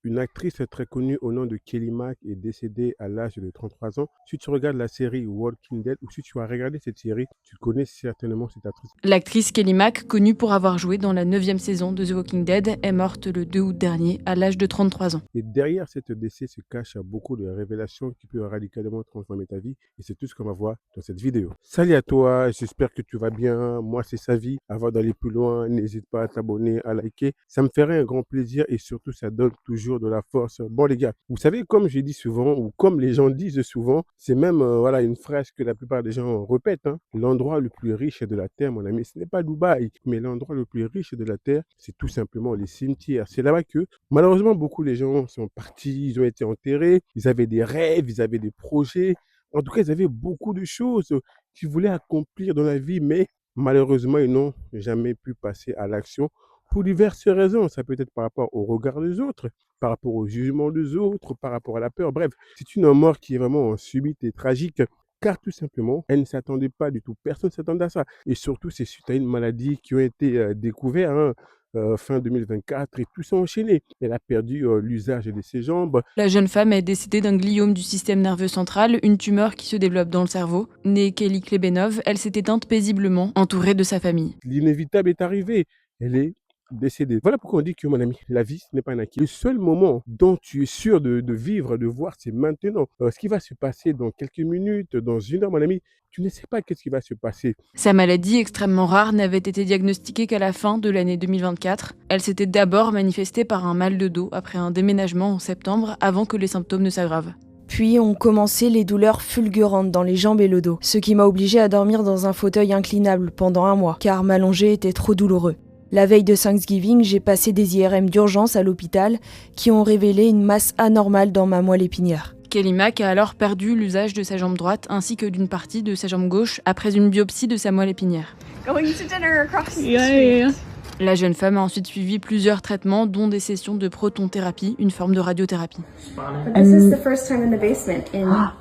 Une actrice très connue au nom de Kelly Mack est décédée à l'âge de 33 ans. Si tu regardes la série Walking Dead ou si tu as regardé cette série, tu connais certainement cette actrice. L'actrice Kelly Mack, connue pour avoir joué dans la 9e saison de The Walking Dead, est morte le 2 août dernier à l'âge de 33 ans. Et derrière cette décès se cache beaucoup de révélations qui peuvent radicalement transformer ta vie. Et c'est tout ce qu'on va voir dans cette vidéo. Salut à toi, j'espère que tu vas bien. Moi, c'est Savi. Avant d'aller plus loin, n'hésite pas à t'abonner, à liker. Ça me ferait un grand plaisir et surtout, ça donne toujours de la force. Bon, les gars, vous savez, comme je dis souvent, ou comme les gens disent souvent, c'est même voilà, une phrase que la plupart des gens répètent. L'endroit le plus riche de la Terre, mon ami, ce n'est pas Dubaï, mais l'endroit le plus riche de la Terre, c'est tout simplement les cimetières. C'est là-bas que, malheureusement, beaucoup de gens sont partis, ils ont été enterrés, ils avaient des rêves, ils avaient des projets. En tout cas, ils avaient beaucoup de choses qu'ils voulaient accomplir dans la vie, mais malheureusement, ils n'ont jamais pu passer à l'action pour diverses raisons. Ça peut être par rapport au regard des autres, par rapport au jugement des autres, par rapport à la peur. Bref, c'est une mort qui est vraiment subite et tragique. Car tout simplement, elle ne s'attendait pas du tout. Personne ne s'attendait à ça. Et surtout, c'est suite à une maladie qui a été découverte fin 2024 et tout s'est enchaîné. Elle a perdu l'usage de ses jambes. La jeune femme est décédée d'un gliome du système nerveux central, une tumeur qui se développe dans le cerveau. Née Kelly Klebenov, elle s'est éteinte paisiblement, entourée de sa famille. L'inévitable est arrivé. Elle est décédée. Voilà pourquoi on dit que, mon ami, la vie, ce n'est pas un acquis. Le seul moment dont tu es sûr de vivre, de voir, c'est maintenant. Ce qui va se passer dans quelques minutes, dans une heure, mon ami, tu ne sais pas qu'est-ce qui va se passer. Sa maladie, extrêmement rare, n'avait été diagnostiquée qu'à la fin de l'année 2024. Elle s'était d'abord manifestée par un mal de dos après un déménagement en septembre, avant que les symptômes ne s'aggravent. Puis ont commencé les douleurs fulgurantes dans les jambes et le dos, ce qui m'a obligée à dormir dans un fauteuil inclinable pendant 1 mois, car m'allonger était trop douloureux. La veille de Thanksgiving, j'ai passé des IRM d'urgence à l'hôpital qui ont révélé une masse anormale dans ma moelle épinière. Kelly Mack a alors perdu l'usage de sa jambe droite ainsi que d'une partie de sa jambe gauche après une biopsie de sa moelle épinière. Going to dinner across the street. La jeune femme a ensuite suivi plusieurs traitements, dont des sessions de protonthérapie, une forme de radiothérapie. But this is the first time in the basement in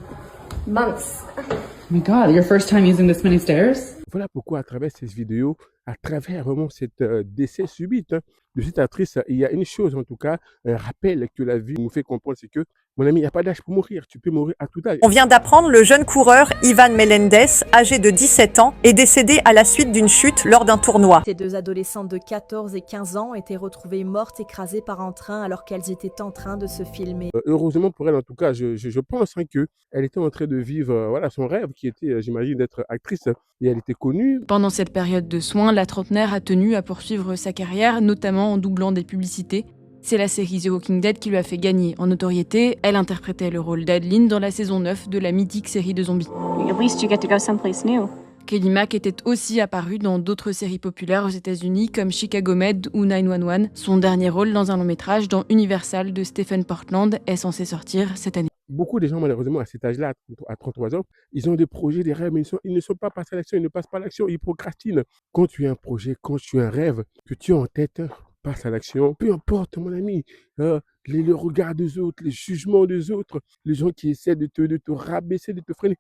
months. Oh my God, your first time using this many stairs? Voilà pourquoi à travers cette vidéo, à travers vraiment cette décès subite de cette actrice, il y a une chose en tout cas, un rappel que la vie nous fait comprendre, c'est que, mon ami, il n'y a pas d'âge pour mourir, tu peux mourir à tout âge. On vient d'apprendre le jeune coureur Ivan Melendez, âgé de 17 ans, est décédé à la suite d'une chute lors d'un tournoi. Ces 2 adolescentes de 14 et 15 ans étaient retrouvées mortes écrasées par un train alors qu'elles étaient en train de se filmer. Heureusement pour elle, en tout cas, je pense qu'elle était en train de vivre voilà, son rêve qui était, j'imagine, d'être actrice et elle était connue. Pendant cette période de soins, la trentenaire a tenu à poursuivre sa carrière, notamment en doublant des publicités. C'est la série The Walking Dead qui lui a fait gagner en notoriété. Elle interprétait le rôle d'Adeline dans la saison 9 de la mythique série de zombies. At least you get to go someplace new. Kelly Mack était aussi apparue dans d'autres séries populaires aux États-Unis comme Chicago Med ou 911. Son dernier rôle dans un long métrage dans Universal de Stephen Portland est censé sortir cette année. Beaucoup de gens, malheureusement, à cet âge-là, à 33 ans, ils ont des projets, des rêves, mais ils ne sont pas passés à l'action, ils ne passent pas à l'action, ils procrastinent. Quand tu as un projet, quand tu as un rêve que tu as en tête, passe à l'action. Peu importe, mon ami, le regard des autres, les jugements des autres, les gens qui essaient de te rabaisser, de te freiner.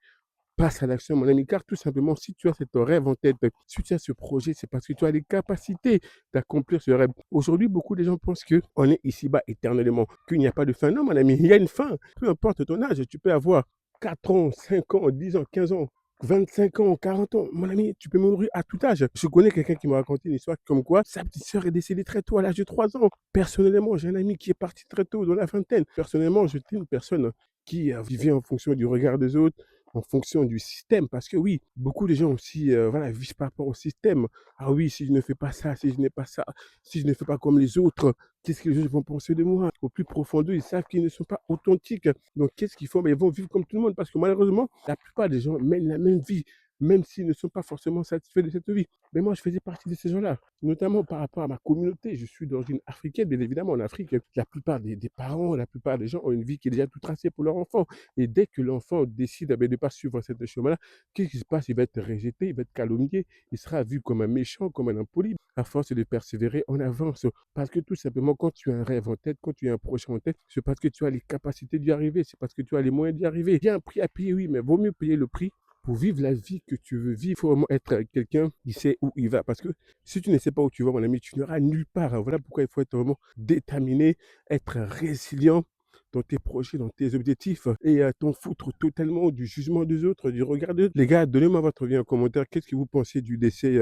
Passe à l'action, mon ami, car tout simplement, si tu as cet rêve en tête, si tu as ce projet, c'est parce que tu as les capacités d'accomplir ce rêve. Aujourd'hui, beaucoup de gens pensent qu'on est ici-bas éternellement, qu'il n'y a pas de fin. Non, mon ami, il y a une fin. Peu importe ton âge, tu peux avoir 4 ans, 5 ans, 10 ans, 15 ans, 25 ans, 40 ans. Mon ami, tu peux mourir à tout âge. Je connais quelqu'un qui m'a raconté une histoire comme quoi sa petite sœur est décédée très tôt, à l'âge de 3 ans. Personnellement, j'ai un ami qui est parti très tôt, dans la vingtaine. Personnellement, j'étais une personne qui vivait en fonction du regard des autres, en fonction du système. Parce que oui, beaucoup de gens aussi voilà, vivent par rapport au système. Ah oui, si je ne fais pas ça, si je n'ai pas ça, si je ne fais pas comme les autres, qu'est-ce que les autres vont penser de moi? Au plus profond d'eux, ils savent qu'ils ne sont pas authentiques. Donc qu'est-ce qu'ils font? Ben, ils vont vivre comme tout le monde. Parce que malheureusement, la plupart des gens mènent la même vie, même s'ils ne sont pas forcément satisfaits de cette vie. Mais moi, je faisais partie de ces gens-là, notamment par rapport à ma communauté. Je suis d'origine africaine, bien évidemment. En Afrique, la plupart des parents, la plupart des gens ont une vie qui est déjà tout tracée pour leur enfant. Et dès que l'enfant décide de ne pas suivre cette chemin-là, qu'est-ce qui se passe? Il va être rejeté, il va être calomnié, il sera vu comme un méchant, comme un impoli. À force de persévérer, on avance. Parce que tout simplement, quand tu as un rêve en tête, quand tu as un projet en tête, c'est parce que tu as les capacités d'y arriver, c'est parce que tu as les moyens d'y arriver. Il y a un prix à payer, oui, mais vaut mieux payer le prix pour vivre la vie que tu veux vivre, il faut vraiment être quelqu'un qui sait où il va. Parce que si tu ne sais pas où tu vas, mon ami, tu n'iras nulle part, hein. Voilà pourquoi il faut être vraiment déterminé, être résilient dans tes projets, dans tes objectifs et t'en foutre totalement du jugement des autres, du regard des autres. Les gars, donnez-moi votre avis en commentaire. Qu'est-ce que vous pensez du décès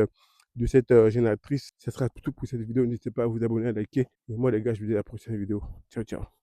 de cette génératrice? Ça sera tout pour cette vidéo. N'hésitez pas à vous abonner, à liker. Et moi, les gars, je vous dis à la prochaine vidéo. Ciao, ciao.